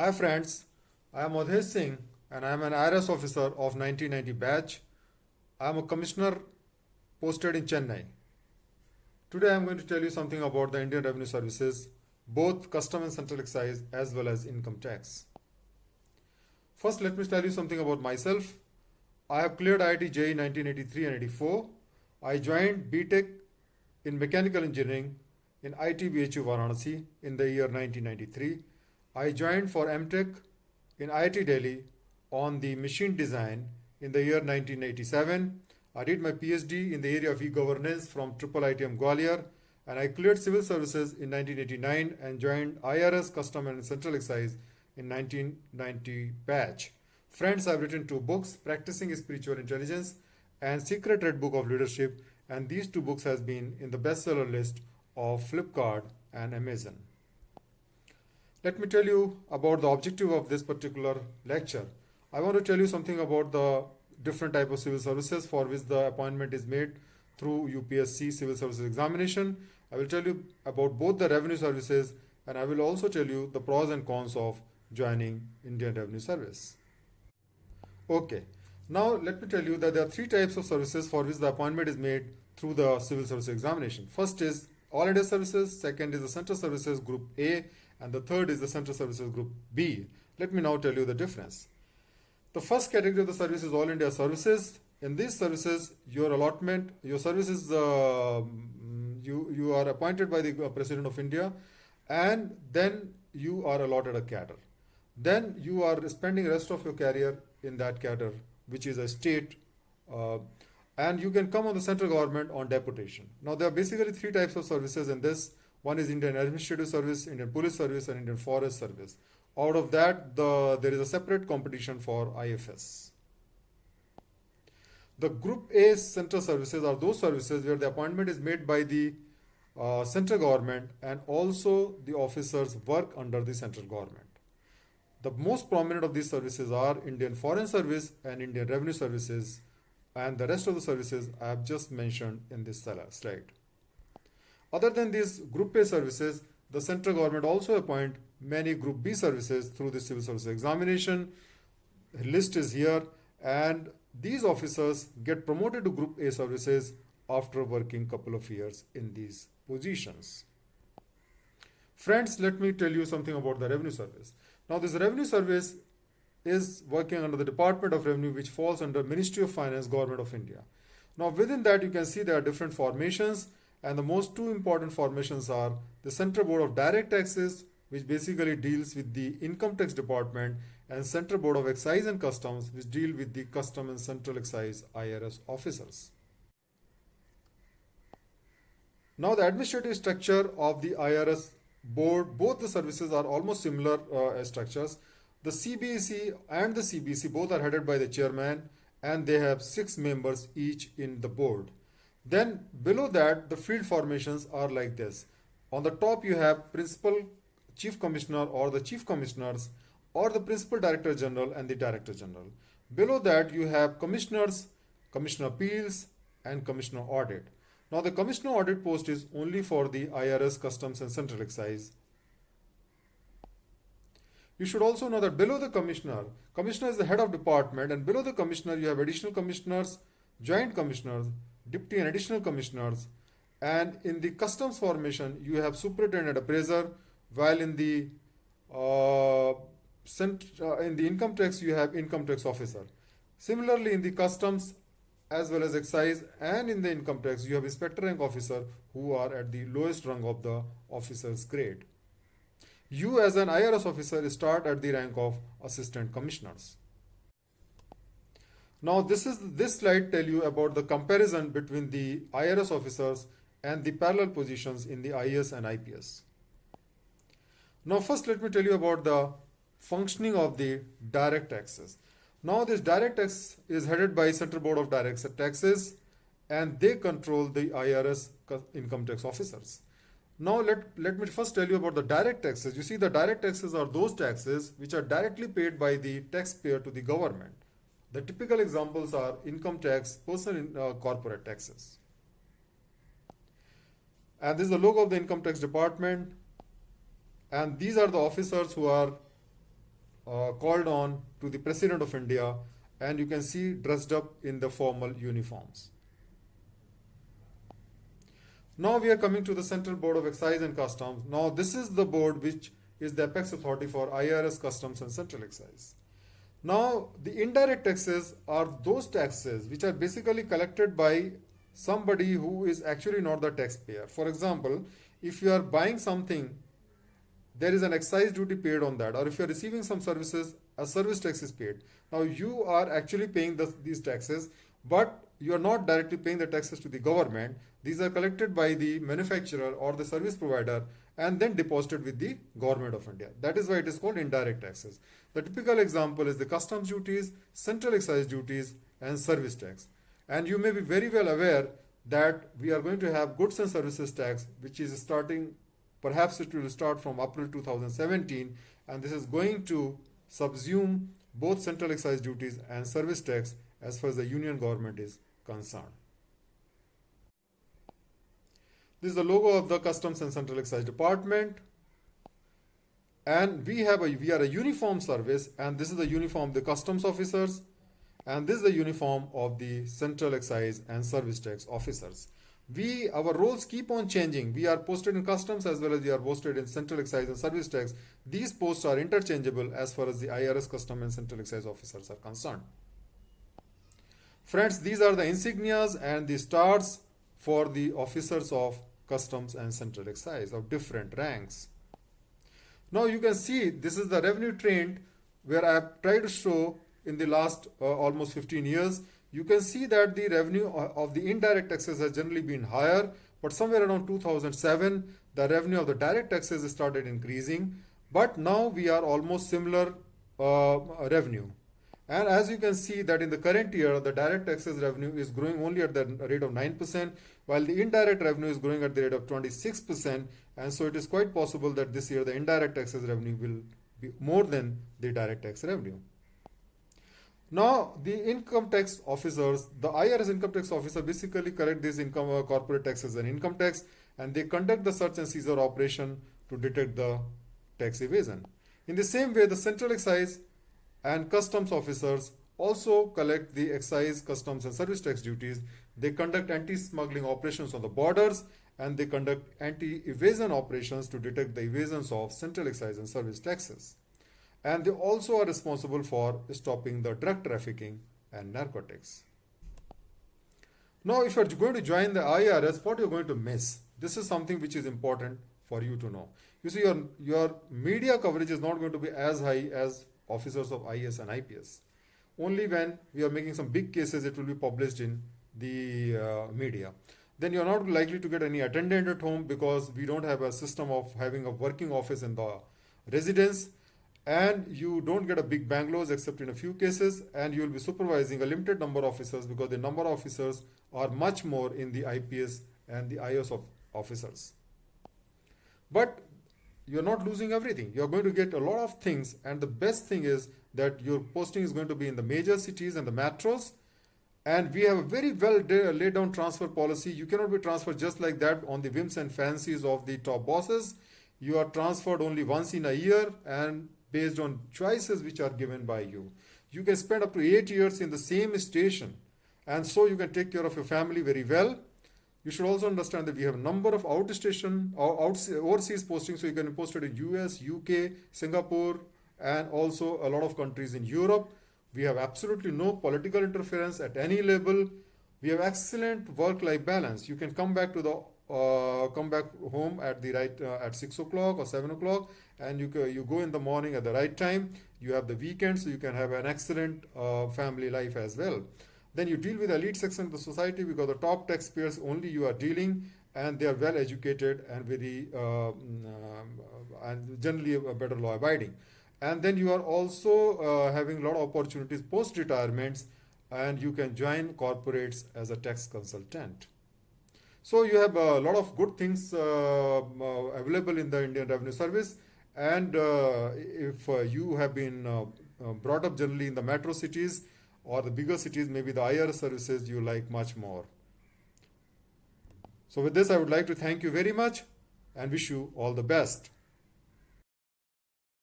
Hi friends, I am Adhesh Singh and I am an IRS officer of 1990 batch. I am a commissioner posted in Chennai. Today I am going to tell you something about the Indian Revenue Services, both custom and central excise as well as income tax. First let me tell you something about myself. I have cleared IIT JEE 1983 and 84. I joined BTech in mechanical engineering in ITBHU Varanasi in the year 1993. I joined for MTech in IIT Delhi on the machine design in the year 1987. I did my PhD in the area of e-governance from IIITM Gwalior, and I cleared civil services in 1989 and joined IRS Custom and Central Excise in 1990 batch. Friends, I've written 2 books, Practicing Spiritual Intelligence and Secret Red Book of Leadership, and these 2 books has been in the bestseller list of Flipkart and Amazon. Let me tell you about the objective of this particular lecture. I want to tell you something about the different type of civil services for which the appointment is made through UPSC Civil Services Examination. I will tell you about both the revenue services, and I will also tell you the pros and cons of joining Indian Revenue Service. Okay, now let me tell you that there are 3 types of services for which the appointment is made through the Civil Service Examination. First is All India Services, second is the Central Services Group A, and the third is the Central Services Group B. Let me now tell you the difference. The first category of the service is All India Services. In these services, your allotment, your service is you are appointed by the President of India, and then you are allotted a cadre. Then you are spending rest of your career in that cadre, which is a state, and you can come on the central government on deputation. Now there are basically 3 types of services in this. One is Indian Administrative Service, Indian Police Service, and Indian Forest Service. Out of that, there is a separate competition for IFS. The Group A central services are those services where the appointment is made by the central government and also the officers work under the central government. The most prominent of these services are Indian Foreign Service and Indian Revenue Services, and the rest of the services I have just mentioned in this slide. Other than these Group A services, the central government also appoint many Group B services through the Civil Service Examination. The list is here, and these officers get promoted to Group A services after working couple of years in these positions. Friends, let me tell you something about the Revenue Service. Now this Revenue Service is working under the Department of Revenue, which falls under Ministry of Finance, Government of India. Now within that you can see there are different formations, and the most 2 important formations are the Central Board of Direct Taxes, which basically deals with the Income Tax Department, and Central Board of Excise and Customs, which deal with the Custom and Central Excise IRS officers. Now the administrative structure of the IRS board, both the services are almost similar structures. The CBSE and the CBC both are headed by the chairman, and they have 6 members each in the board. Then below that, the field formations are like this. On the top you have Principal Chief Commissioner or the Chief Commissioners, or the Principal Director General and the Director General. Below that you have Commissioners, Commissioner Appeals, and Commissioner Audit. Now the Commissioner Audit post is only for the IRS, Customs and Central Excise. You should also know that below the Commissioner is the head of department, and below the Commissioner you have Additional Commissioners, Joint Commissioners, Deputy and Additional Commissioners, and in the Customs formation you have Superintendent Appraiser, while in the Income Tax you have Income Tax Officer. Similarly, in the Customs as well as Excise and in the Income Tax you have Inspector Rank Officer, who are at the lowest rung of the officer's grade. You as an IRS officer start at the rank of Assistant Commissioners. Now this slide tell you about the comparison between the IRS officers and the parallel positions in the IAS and IPS. Now first let me tell you about the functioning of the direct taxes. Now this direct tax is headed by Central Board of Direct Taxes, and they control the IRS income tax officers. Now let me first tell you about the direct taxes. You see, the direct taxes are those taxes which are directly paid by the taxpayer to the government. The typical examples are income tax, personal corporate taxes. And this is the logo of the Income Tax Department. And these are the officers who are called on to the President of India, and you can see dressed up in the formal uniforms. Now we are coming to the Central Board of Excise and Customs. Now this is the board which is the apex authority for IRS, Customs and Central Excise. Now the indirect taxes are those taxes which are basically collected by somebody who is actually not the taxpayer. For example, if you are buying something, there is an excise duty paid on that, or if you are receiving some services, a service tax is paid. Now you are actually paying these taxes, but you are not directly paying the taxes to the government. These are collected by the manufacturer or the service provider and then deposited with the government of India. That is why it is called indirect taxes. The typical example is the customs duties, central excise duties and service tax. And you may be very well aware that we are going to have goods and services tax, which is starting, perhaps it will start from April 2017, and this is going to subsume both central excise duties and service tax as far as the union government is concerned. This is the logo of the Customs and Central Excise Department, and we are a uniform service, and this is the uniform of the customs officers, and this is the uniform of the Central Excise and Service Tax officers. Our roles keep on changing. We are posted in customs as well as we are posted in Central Excise and Service Tax. These posts are interchangeable as far as the IRS, Custom and Central Excise officers are concerned. Friends, these are the insignias and the stars for the officers of Customs and Central Excise of different ranks. Now you can see this is the revenue trend where I have tried to show in the last almost 15 years. You can see that the revenue of the indirect taxes has generally been higher, but somewhere around 2007 the revenue of the direct taxes started increasing, but now we are almost similar revenue. And as you can see that in the current year, the direct taxes revenue is growing only at the rate of 9%, while the indirect revenue is growing at the rate of 26%. And so it is quite possible that this year the indirect taxes revenue will be more than the direct tax revenue. Now, the income tax officers, the IRS income tax officer basically collect these corporate taxes and income tax, and they conduct the search and seizure operation to detect the tax evasion. In the same way, the Central Excise and Customs officers also collect the excise, customs and service tax duties. They conduct anti-smuggling operations on the borders, and they conduct anti-evasion operations to detect the evasions of Central Excise and service taxes. And they also are responsible for stopping the drug trafficking and narcotics. Now, if you're going to join the IRS, what you're going to miss? This is something which is important for you to know. You see, your media coverage is not going to be as high as officers of IAS and IPS. Only when we are making some big cases, it will be published in the media. Then you're not likely to get any attendant at home because we don't have a system of having a working office in the residence. And you don't get a big bungalows except in a few cases, and you will be supervising a limited number of officers because the number of officers are much more in the IPS and the IOS officers. But you're not losing everything. You're going to get a lot of things, and the best thing is that your posting is going to be in the major cities and the metros, and we have a very well laid down transfer policy. You cannot be transferred just like that on the whims and fancies of the top bosses. You are transferred only once in a year and based on choices which are given by you. You can spend up to 8 years in the same station, and so you can take care of your family very well. You should also understand that we have a number of outstation or overseas postings, so you can be posted in US, UK, Singapore, and also a lot of countries in Europe. We have absolutely no political interference at any level. We have excellent work-life balance. You can come back home at the right at 6 o'clock or 7 o'clock, and you go in the morning at the right time. You have the weekends, so you can have an excellent family life as well. Then you deal with the elite section of the society because the top taxpayers only you are dealing, and they are well educated and very and generally better law abiding. And then you are also having a lot of opportunities post retirements, and you can join corporates as a tax consultant. So you have a lot of good things available in the Indian Revenue Service, and if you have been brought up generally in the metro cities or the bigger cities, maybe the IRS services you like much more. So with this, I would like to thank you very much and wish you all the best.